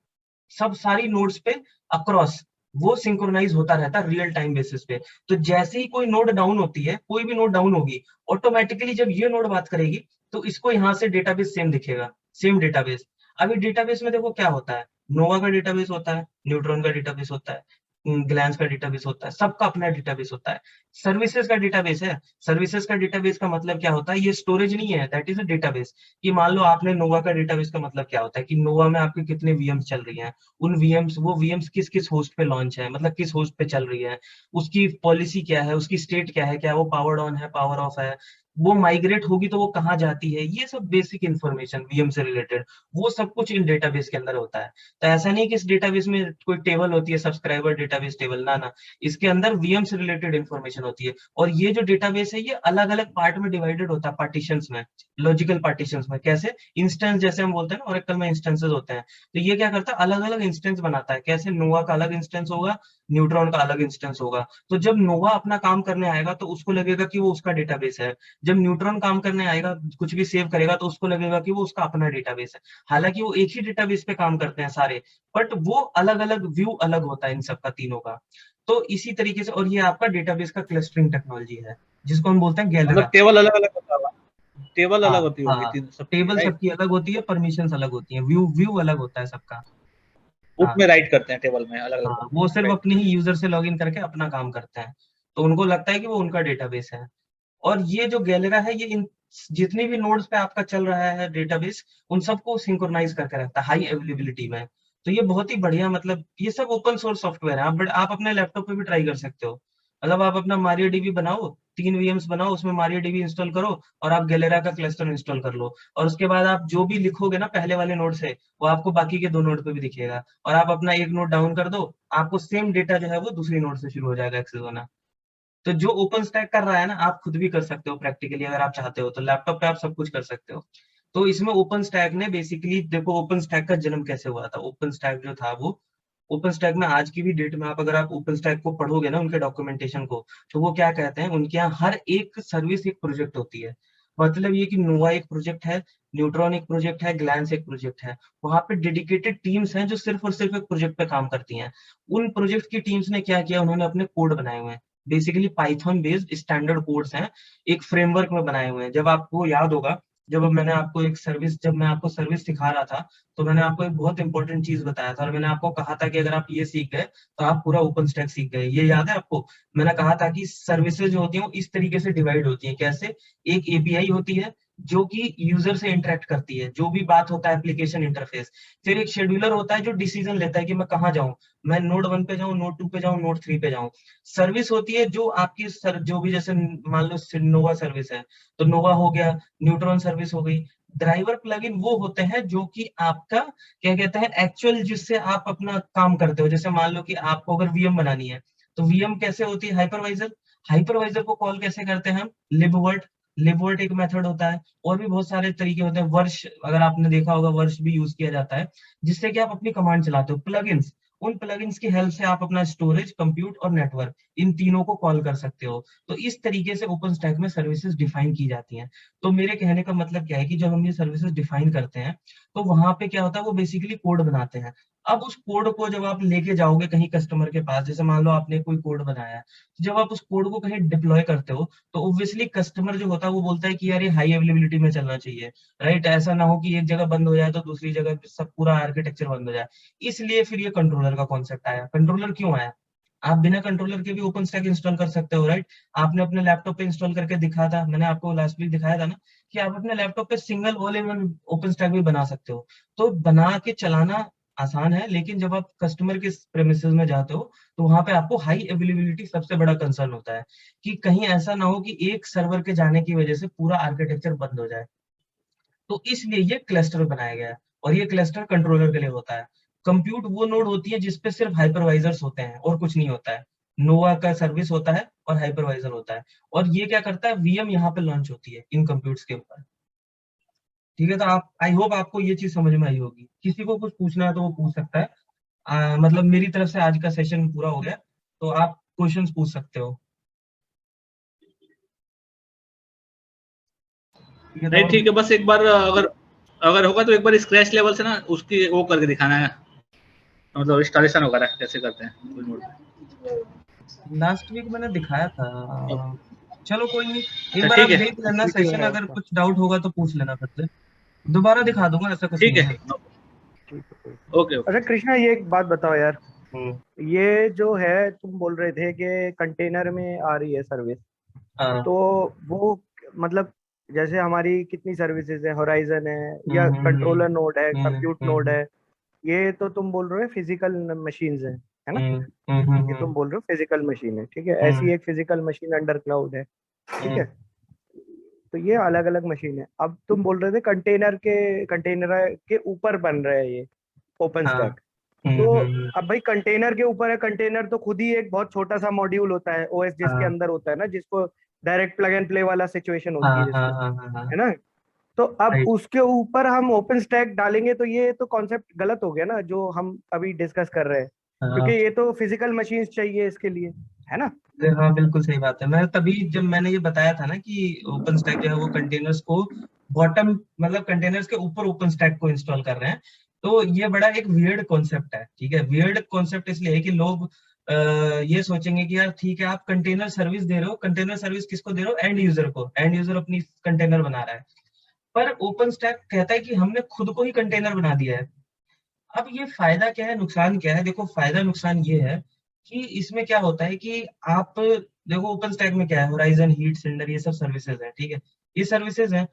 [SPEAKER 1] सब सारी नोड्स पे अक्रॉस वो सिंक्रोनाइज होता रहता है रियल टाइम बेसिस पे। तो जैसे ही कोई नोड डाउन होती है, कोई भी नोड डाउन होगी, ऑटोमेटिकली जब ये नोड बात करेगी तो इसको यहाँ से डेटाबेस सेम दिखेगा, सेम डेटाबेस। अभी डेटाबेस में देखो क्या होता है, नोवा का डेटाबेस होता है, न्यूट्रॉन का डेटाबेस होता है, ग्लैंस का डेटाबेस होता है, सबका अपना डेटाबेस होता है। सर्विसेज का डेटाबेस है, सर्विसेज का डेटाबेस का मतलब क्या होता है, ये स्टोरेज नहीं है, दैट इज अ डेटाबेस। कि मान लो आपने नोवा का डेटाबेस का मतलब क्या होता है कि नोवा में आपके कितने वीएम्स चल रही हैं, उन वीएम्स, वो वीएम्स किस किस होस्ट पे लॉन्च है, मतलब किस होस्ट पे चल रही है, उसकी पॉलिसी क्या है, उसकी स्टेट क्या है, क्या वो पावर्ड ऑन है, पावर ऑफ है, वो माइग्रेट होगी तो वो कहाँ जाती है, ये सब बेसिक इंफॉर्मेशन वीएम से रिलेटेड, वो सब कुछ इन डेटाबेस के अंदर होता है। तो ऐसा नहीं कि इस डेटाबेस में कोई टेबल होती है, सब्सक्राइबर डेटाबेस टेबल, ना ना, इसके अंदर वीएम से रिलेटेड इंफॉर्मेशन होती है। और ये जो डेटाबेस है ये अलग अलग पार्ट में डिवाइडेड होता है, पार्टीशंस में, लॉजिकल पार्टीशंस में। कैसे, इंस्टेंस जैसे हम बोलते हैं ना, ओरेकल में इंस्टेंसेस होते हैं, तो ये क्या करता है, अलग अलग इंस्टेंस बनाता है। कैसे, नोवा का अलग इंस्टेंस होगा, न्यूट्रॉन का अलग इंस्टेंस होगा। तो जब नोवा अपना काम करने आएगा तो उसको लगेगा कि वो उसका डेटाबेस है, जब न्यूट्रॉन काम करने आएगा, कुछ भी सेव करेगा, तो उसको लगेगा कि वो उसका अपना डेटाबेस है। हालांकि वो एक ही डेटाबेस पे काम करते हैं सारे, बट वो अलग अलग व्यू अलग होता है इन सबका, तीनों का। तो इसी तरीके से, और ये आपका डेटाबेस का क्लस्टरिंग टेक्नोलॉजी है जिसको हम बोलते हैं
[SPEAKER 3] मतलब
[SPEAKER 1] गैलेरा।
[SPEAKER 3] टेबल अलग अलग होता होगा, टेबल
[SPEAKER 1] हाँ
[SPEAKER 3] अलग होती होगी
[SPEAKER 1] हाँ,
[SPEAKER 3] तीन सबकी,
[SPEAKER 1] टेबल
[SPEAKER 3] राइट?
[SPEAKER 1] सबकी अलग होती है, परमिशंस अलग होती है, व्यू व्यू अलग होता है सबका।
[SPEAKER 3] बुक
[SPEAKER 1] हाँ
[SPEAKER 3] में राइट करते हैं टेबल में अलग अलग,
[SPEAKER 1] हाँ, वो सिर्फ
[SPEAKER 3] राइट।
[SPEAKER 1] अपने ही यूजर से लॉगिन करके अपना काम करते हैं, तो उनको लगता है कि वो उनका डेटाबेस है। और ये जो गैलेरा है, ये इन जितनी भी नोड्स पे आपका चल रहा है डेटाबेस, उन सबको सिंक्रोनाइज करके रखता है हाई अवेलेबिलिटी में। तो ये बहुत ही बढ़िया, मतलब ये सब ओपन सोर्स सॉफ्टवेयर है, आप अपने लैपटॉप पे भी ट्राई कर सकते हो। मतलब आप अपना MariaDB बनाओ, 3 वीएम्स बनाओ, उसमें MariaDB इंस्टॉल करो, और आप गैलेरा का क्लस्टर इंस्टॉल कर लो, और उसके बाद आप जो भी लिखोगे ना पहले वाले नोड से, वो आपको बाकी के 2 नोड पे भी दिखेगा, और आप अपना एक नोड डाउन कर दो, आपको सेम डेटा जो है वो दूसरी नोड से शुरू हो जाएगा एक्सेस होना। तो जो ओपन स्टैक कर रहा है ना, आप खुद भी कर सकते हो प्रैक्टिकली, अगर आप चाहते हो तो लैपटॉप पे आप सब कुछ कर सकते हो। तो इसमें ओपन स्टैक ने बेसिकली, देखो ओपन स्टैक का जन्म कैसे हुआ था। ओपन स्टैक जो था वो, ओपन स्टैक में आज की भी डेट में आप अगर आप ओपन स्टैक को पढ़ोगे ना, उनके डॉक्यूमेंटेशन को, तो वो क्या कहते हैं, उनके यहाँ हर एक सर्विस एक प्रोजेक्ट होती है। मतलब ये कि नोवा एक प्रोजेक्ट है, न्यूट्रॉन एक प्रोजेक्ट है, ग्लैंस एक प्रोजेक्ट है। वहां पे डेडिकेटेड टीम्स हैं जो सिर्फ और सिर्फ एक प्रोजेक्ट पे काम करती हैं। उन प्रोजेक्ट की टीम्स ने क्या किया, उन्होंने अपने कोड बनाए हुए हैं, basically Python based standard codes हैं, एक फ्रेमवर्क में बनाए हुए हैं। जब आपको याद होगा, जब मैं आपको सर्विस सिखा रहा था, तो मैंने आपको एक बहुत इंपॉर्टेंट चीज बताया था, और मैंने आपको कहा था कि अगर आप ये सीख गए तो आप पूरा ओपन स्टैक सीख गए। ये याद है आपको? मैंने कहा था कि सर्विसेज जो होती हैं वो इस तरीके से डिवाइड होती है। कैसे, एक एपीआई होती है, जो कि यूजर से इंटरेक्ट करती है, जो भी बात होता है एप्लीकेशन इंटरफेस। फिर एक शेड्यूलर होता है जो डिसीजन लेता है कि मैं कहाँ जाऊँ, मैं नोड 1 पे जाऊँ, नोड 2 पे जाऊँ, नोड 3 पे जाऊँ। सर्विस होती है जो आपकी जो भी, जैसे मान लो नोवा सर्विस है तो नोवा हो गया, न्यूट्रॉन सर्विस हो गई। ड्राइवर प्लगइन वो होते हैं जो कि आपका क्या कहते हैं एक्चुअल, जिससे आप अपना काम करते हो। जैसे मान लो कि आपको अगर वीएम बनानी है तो वीएम कैसे होती है, हाइपरवाइजर। हाइपरवाइजर को कॉल कैसे करते हैं हम, libvirt। libvirt एक मेथड होता है, और भी बहुत सारे तरीके होते हैं। वर्ष, अगर आपने देखा होगा, वर्ष भी यूज किया जाता है, जिससे कि आप अपनी कमांड चलाते हो। प्लगइन्स, उन प्लगइन्स की हेल्प से आप अपना स्टोरेज, कंप्यूट और नेटवर्क, इन तीनों को कॉल कर सकते हो। तो इस तरीके से ओपन स्टैक में सर्विसेज डिफाइन की जाती हैं। तो मेरे कहने का मतलब क्या है कि जब हम ये सर्विसेज डिफाइन करते हैं तो वहां पे क्या होता है, वो बेसिकली कोड बनाते हैं। अब उस कोड को जब आप लेके जाओगे कहीं कस्टमर के पास, जैसे मान लो आपने कोई कोड बनाया है, तो जब आप उस कोड को कहीं डिप्लॉय करते हो तो ऑब्वियसली कस्टमर जो होता है वो बोलता है कि यार ये हाई अवेलेबिलिटी में चलना चाहिए, राइट। ऐसा ना हो कि एक जगह बंद हो जाए तो दूसरी जगह सब पूरा आर्किटेक्चर बंद हो जाए। इसलिए फिर ये कंट्रोलर का कॉन्सेप्ट आया। कंट्रोलर क्यों आया, आप बिना कंट्रोलर के भी ओपन स्टैक इंस्टॉल कर सकते हो, राइट। आपने अपने लैपटॉप पे इंस्टॉल करके दिखा था, मैंने आपको लास्ट वीक दिखाया था ना, कि आप अपने लैपटॉप पे single all in one open stack भी बना सकते हो। तो बना के चलाना आसान है, लेकिन जब आप कस्टमर के प्रेमिसेस में जाते हो तो वहां पे आपको हाई अवेलेबिलिटी सबसे बड़ा कंसर्न होता है, कि कहीं ऐसा ना हो कि एक सर्वर के जाने की वजह से पूरा आर्किटेक्चर बंद हो जाए। तो इसलिए ये क्लस्टर बनाया गया है, और ये क्लस्टर कंट्रोलर के लिए होता है। कंप्यूट वो नोड होती है जिसपे सिर्फ हाइपरवाइजर्स होते हैं और कुछ नहीं होता है। नोवा का सर्विस होता है और हाइपरवाइजर होता है, और ये क्या करता है, वीएम यहाँ पे लॉन्च होती है इन कंप्यूटर्स के ऊपर। ठीक है, तो आप, आई होप आपको ये चीज समझ में आई होगी। किसी को कुछ पूछना है तो वो पूछ सकता है। मतलब मेरी तरफ से आज का सेशन पूरा हो गया, तो आप क्वेश्चंस पूछ सकते हो। ठीक है, तो
[SPEAKER 3] नहीं
[SPEAKER 1] और
[SPEAKER 3] ठीक है, बस एक बार अगर अगर होगा तो एक बार स्क्रैच लेवल से ना उसकी वो करके दिखाना है, मतलब इंस्टॉलेशन वगैरह कैसे करते हैं फुल मोड में।
[SPEAKER 1] लास्ट वीक मैंने दिखाया था। चलो कोई नहीं, एक
[SPEAKER 3] अच्छा
[SPEAKER 1] बार आप
[SPEAKER 3] ठीक है,
[SPEAKER 1] देख लेना
[SPEAKER 2] वीडियो
[SPEAKER 1] सेशन,
[SPEAKER 2] है
[SPEAKER 1] अगर
[SPEAKER 2] उसका।
[SPEAKER 1] कुछ डाउट होगा तो पूछ लेना फिर से। दोबारा दिखा दूंगा, ऐसा कुछ
[SPEAKER 3] ठीक
[SPEAKER 1] नहीं
[SPEAKER 3] है,
[SPEAKER 1] है।
[SPEAKER 2] ठीक है कोई।
[SPEAKER 3] Okay okay.
[SPEAKER 2] अच्छा कृष्णा, ये एक बात बताओ यार,
[SPEAKER 1] हम्म।
[SPEAKER 2] ये जो है तुम बोल रहे थे कि कंटेनर में आ रही है सर्विस,
[SPEAKER 1] हाँ।
[SPEAKER 2] तो वो मतलब जैसे हमारी कितनी सर्विसेज है, होराइजन है या
[SPEAKER 1] हम्म हम्म
[SPEAKER 2] कंट्रोलर नोड है,
[SPEAKER 1] हम्म
[SPEAKER 2] कंप्यूट नोड
[SPEAKER 1] हम्म
[SPEAKER 2] है, ये तो तुम बोल रहे हो फिजिकल मशीन्स है ना?
[SPEAKER 1] हम्म हम्म
[SPEAKER 2] ये तुम बोल रहे हो फिजिकल मशीन है, ठीक है।
[SPEAKER 1] हम्म
[SPEAKER 2] ऐसी एक फिजिकल मशीन अंडर क्लाउड है, ठीक है।
[SPEAKER 1] हम्म
[SPEAKER 2] तो ये अलग अलग मशीन है। अब तुम बोल रहे थे कंटेनर के ऊपर बन रहा है ये ओपन
[SPEAKER 1] हाँ।
[SPEAKER 2] स्टैक। तो अब भाई कंटेनर के ऊपर है, कंटेनर तो खुद ही एक बहुत छोटा सा मॉड्यूल होता है ओएस जिसके
[SPEAKER 1] हाँ
[SPEAKER 2] अंदर होता है ना, जिसको डायरेक्ट प्लग एंड प्ले वाला सिचुएशन
[SPEAKER 1] हाँ
[SPEAKER 2] होती है
[SPEAKER 1] हाँ
[SPEAKER 2] जिसको,
[SPEAKER 1] हाँ हाँ हाँ,
[SPEAKER 2] है ना? तो अब
[SPEAKER 1] राइट।
[SPEAKER 2] उसके ऊपर हम ओपन स्टैक डालेंगे तो ये तो कॉन्सेप्ट गलत हो गया ना, जो हम अभी डिस्कस कर रहे हैं, क्योंकि
[SPEAKER 1] हाँ
[SPEAKER 2] ये तो फिजिकल मशीन्स चाहिए इसके लिए, है ना?
[SPEAKER 1] हाँ, बिल्कुल सही बात है। मैं तभी जब मैंने ये बताया था ना कि ओपन स्टैक जो है वो कंटेनर्स को बॉटम, मतलब कंटेनर्स के ऊपर ओपन स्टैक को इंस्टॉल कर रहे हैं, तो ये बड़ा एक वियर्ड कॉन्सेप्ट है। ठीक है, वियर्ड कॉन्सेप्ट इसलिए है कि लोग ये सोचेंगे कि यार ठीक है, आप कंटेनर सर्विस दे रहे हो, कंटेनर सर्विस किसको दे रहे हो, एंड यूजर को, एंड यूजर अपनी कंटेनर बना रहा है। पर ओपन स्टैक कहता है कि हमने खुद को ही कंटेनर बना दिया है। अब ये फायदा क्या है, नुकसान क्या है, देखो फायदा नुकसान ये है कि इसमें क्या होता है कि आप देखो ओपन स्टैक में क्या है, होराइजन, हीट, सिंडर, ये सब सर्विसेज हैं। ठीक है, ये सर्विसेज हैं।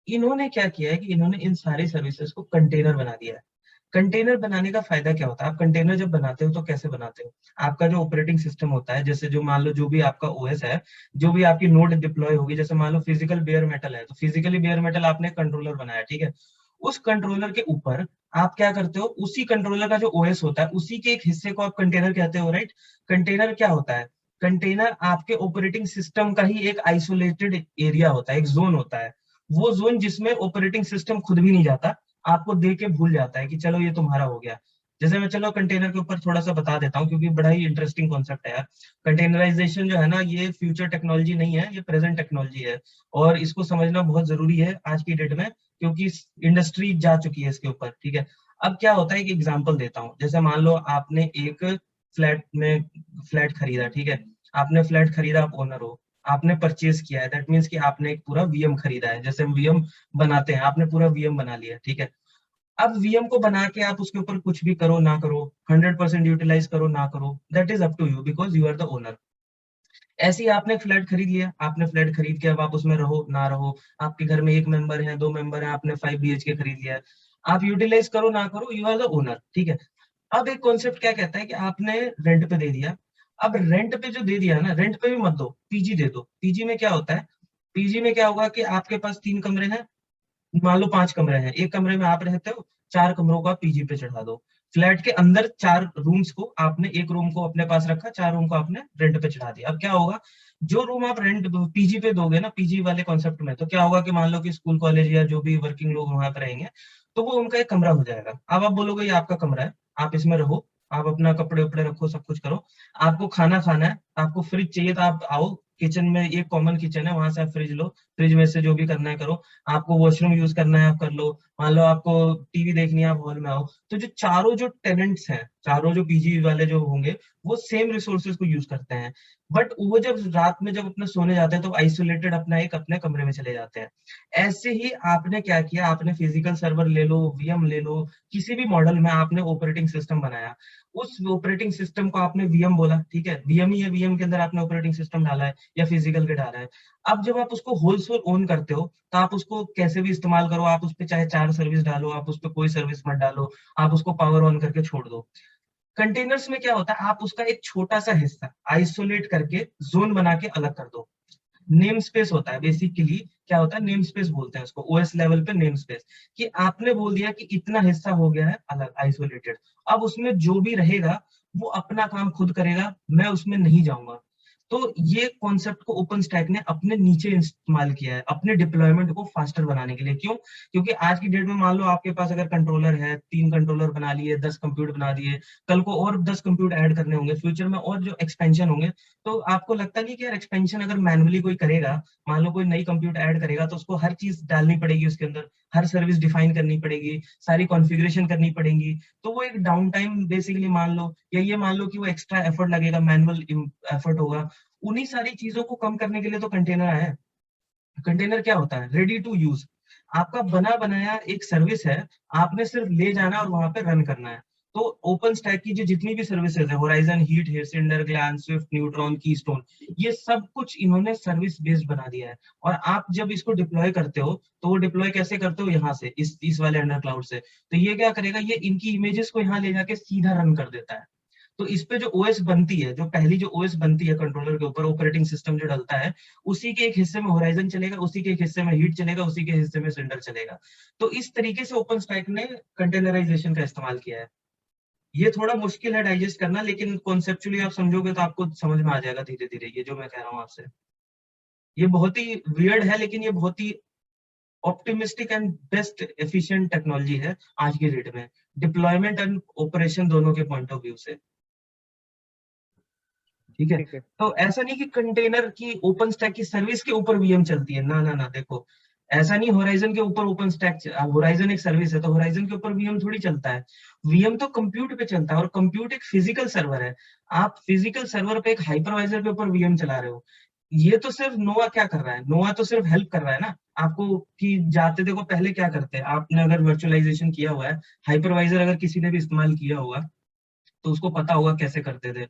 [SPEAKER 1] इन्होंने क्या किया है कि इन्होंने इन सारी सर्विसेज को कंटेनर बना दिया है। कंटेनर बनाने का फायदा क्या होता है, आप कंटेनर जब बनाते हो तो कैसे बनाते हो, आपका जो ऑपरेटिंग सिस्टम होता है, जैसे जो मान लो जो भी आपका ओएस है, जो भी आपकी नोड डिप्लॉय होगी, जैसे मान लो फिजिकल बेयर मेटल है, तो फिजिकली बेयर मेटल आपने कंट्रोलर बनाया, ठीक है। उस कंट्रोलर के ऊपर आप क्या करते हो, उसी कंट्रोलर का जो ओएस होता है उसी के एक हिस्से को आप कंटेनर कहते हो, राइट। कंटेनर क्या होता है, कंटेनर आपके ऑपरेटिंग सिस्टम का ही एक आइसोलेटेड एरिया होता है, एक जोन होता है। वो जोन जिसमें ऑपरेटिंग सिस्टम खुद भी नहीं जाता, आपको दे के भूल जाता है कि चलो ये तुम्हारा हो गया। जैसे मैं चलो कंटेनर के ऊपर थोड़ा सा बता देता हूँ, क्योंकि बड़ा ही इंटरेस्टिंग कॉन्सेप्ट है यार। कंटेनराइजेशन जो है ना, ये फ्यूचर टेक्नोलॉजी नहीं है, ये प्रेजेंट टेक्नोलॉजी है, और इसको समझना बहुत जरूरी है आज की डेट में, क्योंकि इंडस्ट्री जा चुकी है इसके ऊपर। ठीक है, अब क्या होता है, एक एग्जांपल देता हूँ। जैसे मान लो आपने एक फ्लैट में फ्लैट खरीदा, ठीक है। आपने फ्लैट खरीदा, आप ओनर हो, आपने परचेज किया है, दैट मीन्स कि आपने एक पूरा वीएम खरीदा है। जैसे हम वीएम बनाते हैं, आपने पूरा वीएम बना लिया, ठीक है। अब वीएम को बना के आप उसके ऊपर कुछ भी करो ना करो, 100% यूटिलाइज करो ना करो, that is up to you, because you are the owner. ऐसे ही आपने फ्लैट खरीद लिया, आपने फ्लैट खरीद के अब आप उसमें रहो ना रहो, आपके घर में 1 मेंबर है 2 मेंबर है, आपने 5 BHK खरीद लिया है, आप यूटिलाइज करो ना करो, यू आर द ओनर, ठीक है। अब एक कॉन्सेप्ट क्या कहता है कि आपने रेंट पे दे दिया, अब रेंट पे जो दे दिया ना, रेंट पे भी मत दो, पीजी दे दो। पीजी में क्या होता है, पीजी में क्या होगा कि आपके पास 3 कमरे हैं, मान लो 5 कमरे हैं, एक कमरे में आप रहते हो, 4 कमरों को आप पीजी पे चढ़ा दो। फ्लैट के अंदर 4 रूम्स को आपने, एक रूम को अपने पास रखा, 4 रूम को आपने रेंट पे चढ़ा दिया। अब क्या होगा, जो रूम आप रेंट पीजी पे दोगे ना, पीजी वाले कॉन्सेप्ट में, तो क्या होगा कि मान लो कि स्कूल कॉलेज या जो भी वर्किंग लोग वहां पे रहेंगे, तो वो उनका एक कमरा हो जाएगा। अब आप बोलोगे ये आपका कमरा है, आप इसमें रहो, आप अपना कपड़े उपड़े रखो, सब कुछ करो, आपको खाना खाना है, आपको फ्रिज चाहिए तो आप आओ, किचन में एक कॉमन किचन है, वहां से आप फ्रिज लो, फ्रिज में से जो भी करना है करो, आपको वॉशरूम यूज करना है आप कर लो, मान लो आपको टीवी देखनी है आप हॉल में आओ। तो जो चारों जो टेनेंट्स हैं, चारों जो पीजी वाले जो होंगे, वो सेम रिसोर्सेज को यूज करते हैं, बट वो जब रात में जब अपने सोने जाते हैं तो आइसोलेटेड अपना एक अपने कमरे में चले जाते हैं। ऐसे ही आपने क्या किया, आपने फिजिकल सर्वर ले लो, वीएम ले लो, किसी भी मॉडल में आपने ऑपरेटिंग सिस्टम बनाया, उस ऑपरेटिंग सिस्टम को आपने वीएम बोला, ठीक है, वीएम ही है, वीएम के अंदर आपने ऑपरेटिंग सिस्टम डाला है या फिजिकल के डाला है। अब जब आप उसको होलसेल ओन करते हो, तो आप उसको कैसे भी इस्तेमाल करो, आप उस पर चाहे 4 सर्विस डालो, आप उस पर कोई सर्विस मत डालो, आप उसको पावर ऑन करके छोड़ दो। कंटेनर्स में क्या होता है, आप उसका एक छोटा सा हिस्सा आइसोलेट करके जोन बना के अलग कर दो। नेम स्पेस होता है बेसिकली, क्या होता है, नेम स्पेस बोलते हैं उसको, ओएस लेवल पे नेम स्पेस, कि आपने बोल दिया कि इतना हिस्सा हो गया है अलग आइसोलेटेड, अब उसमें जो भी रहेगा वो अपना काम खुद करेगा, मैं उसमें नहीं जाऊंगा। तो ये कॉन्सेप्ट को ओपन स्टैक ने अपने नीचे इस्तेमाल किया है अपने डिप्लॉयमेंट को फास्टर बनाने के लिए। क्यों? क्योंकि आज की डेट में मान लो आपके पास अगर कंट्रोलर है, 3 कंट्रोलर बना लिए, 10 कंप्यूटर बना दिए, कल को और 10 कंप्यूटर ऐड करने होंगे, फ्यूचर में और जो एक्सपेंशन होंगे, तो आपको लगता नहीं कि यार एक्सपेंशन अगर मैनुअली कोई करेगा, मान लो कोई नई कंप्यूटर ऐड करेगा, तो उसको हर चीज डालनी पड़ेगी उसके अंदर, हर सर्विस डिफाइन करनी पड़ेगी, सारी कॉन्फ़िगरेशन करनी पड़ेगी, तो वो एक डाउन टाइम बेसिकली मान लो, या ये मान लो कि वो एक्स्ट्रा एफर्ट लगेगा, मैनुअल एफर्ट होगा। उन्हीं सारी चीजों को कम करने के लिए तो कंटेनर आया है। कंटेनर क्या होता है, रेडी टू यूज, आपका बना बनाया एक सर्विस है, आपने सिर्फ ले जाना और वहां पे रन करना है। तो ओपन स्टैक की जो जितनी भी सर्विसेज है, होराइजन, हीट, हेसिंडर, ग्लैंस, स्विफ्ट, न्यूट्रॉन, कीस्टोन, ये सब कुछ इन्होंने सर्विस बेस्ड बना दिया है। और आप जब इसको डिप्लॉय करते हो, तो वो डिप्लॉय कैसे करते हो, यहाँ से इस वाले अंडर क्लाउड से, तो ये क्या करेगा, ये इनकी इमेजेस को यहाँ ले जाके सीधा रन कर देता है। तो इस पे जो ओएस बनती है, जो पहली जो ओएस बनती है कंट्रोलर के ऊपर, ऑपरेटिंग सिस्टम जो डलता है, उसी के एक हिस्से में होराइजन चलेगा, उसी के एक हिस्से में हीट चलेगा, उसी के हिस्से में सिंडर चलेगा। तो इस तरीके से ओपन स्टैक ने कंटेनराइजेशन का इस्तेमाल किया है। ये थोड़ा मुश्किल है डाइजेस्ट करना, लेकिन कॉन्सेप्चुअली आप समझोगे तो आपको समझ में आ जाएगा धीरे धीरे, ये जो मैं कह रहा हूँ आपसे। ये बहुत ही वियर्ड है, लेकिन ये बहुत ही optimistic and best efficient technology है आज की डेट में, डिप्लॉयमेंट एंड ऑपरेशन दोनों के पॉइंट ऑफ व्यू से। ठीक है,
[SPEAKER 2] ठीक है।
[SPEAKER 1] तो ऐसा नहीं कि कंटेनर की ओपन स्टैक की सर्विस के ऊपर वीएम चलती है, ना ना ना, देखो ऐसा नहीं, होराइजन के ऊपर ओपन स्टैक, होराइजन एक सर्विस है तो होराइजन के ऊपर वीएम थोड़ी चलता है। वीएम तो कंप्यूट पे चलता है, और कंप्यूट एक फिजिकल सर्वर है। आप फिजिकल सर्वर पे एक हाइपरवाइजर के ऊपर वीएम चला रहे हो। ये तो सिर्फ नोवा क्या कर रहा है, नोवा तो सिर्फ हेल्प कर रहा है ना आपको, कि जाते देखो पहले क्या करते हैं, आपने अगर वर्चुअलाइजेशन किया हुआ है, हाइपरवाइजर अगर किसी ने भी इस्तेमाल किया होगा, तो उसको पता होगा कैसे करते थे।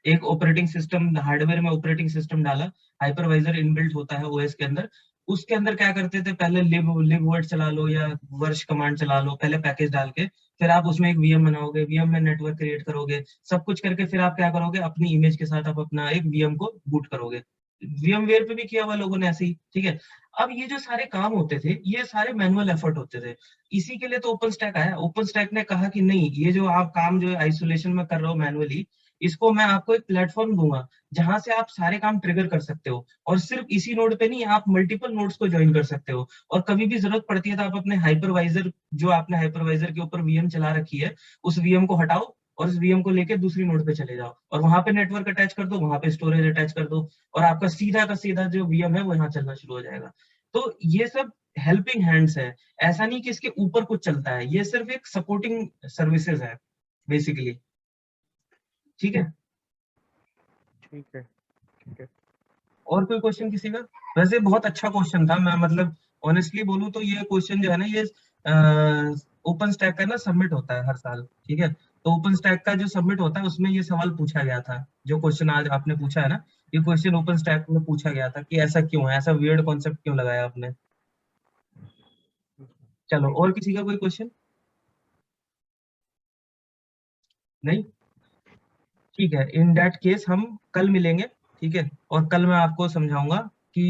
[SPEAKER 1] एक ऑपरेटिंग सिस्टम, हार्डवेयर में ऑपरेटिंग सिस्टम डाला, हाइपरवाइजर इनबिल्ट होता है ओएस के अंदर, उसके अंदर क्या करते थे, पहले लिब वर्ड चला लो या वर्श कमांड चला लो, पहले पैकेज डाल के, फिर आप उसमें एक वीएम बनाओगे, वीएम में नेटवर्क क्रिएट करोगे, सब कुछ करके फिर आप क्या करोगे, अपनी इमेज के साथ आप अपना एक वीएम को बूट करोगे। वीएम वेयर पे भी किया हुआ लोगों ने ऐसे ही, ठीक है। अब ये जो सारे काम होते थे, ये सारे मैनुअल एफर्ट होते थे, इसी के लिए तो ओपन स्टैक आया। ओपन स्टैक ने कहा कि नहीं, ये जो आप काम जो आइसोलेशन में कर रहे हो मैनुअली, इसको मैं आपको एक प्लेटफॉर्म दूंगा जहां से आप सारे काम ट्रिगर कर सकते हो, और सिर्फ इसी नोड पे नहीं, आप मल्टीपल नोड्स को ज्वाइन कर सकते हो, और कभी भी जरूरत पड़ती है तो आप अपने हाइपरवाइजर, जो आपने हाइपरवाइजर के ऊपर वीएम चला रखी है, उस वीएम को हटाओ और उस वीएम को लेके दूसरी नोड पे चले जाओ, और वहां पे नेटवर्क अटैच कर दो, वहां पे स्टोरेज अटैच कर दो, और आपका सीधा का सीधा जो वीएम है वो यहाँ चलना शुरू हो जाएगा। तो ये सब हेल्पिंग हैंड्स है, ऐसा नहीं कि इसके ऊपर कुछ चलता है, ये सिर्फ एक सपोर्टिंग सर्विसेज है बेसिकली। ठीक है,
[SPEAKER 2] ठीक है। ठीक है।
[SPEAKER 1] और कोई क्वेश्चन किसी का? वैसे बहुत अच्छा क्वेश्चन था, मैं मतलब ऑनेस्टली बोलूं तो ये क्वेश्चन जो है ना, ये ओपन स्टैक का ना सबमिट होता है हर साल, ठीक है, तो ओपन स्टैक का जो सबमिट होता है उसमें ये सवाल पूछा गया था, जो क्वेश्चन आज आपने पूछा है ना, ये क्वेश्चन ओपन स्टैक में पूछा गया था कि ऐसा क्यों है, ऐसा वियर्ड कॉन्सेप्ट क्यों लगाया आपने। चलो, और किसी का कोई क्वेश्चन? नहीं, ठीक है, इन दैट केस हम कल मिलेंगे, ठीक है, और कल मैं आपको समझाऊंगा कि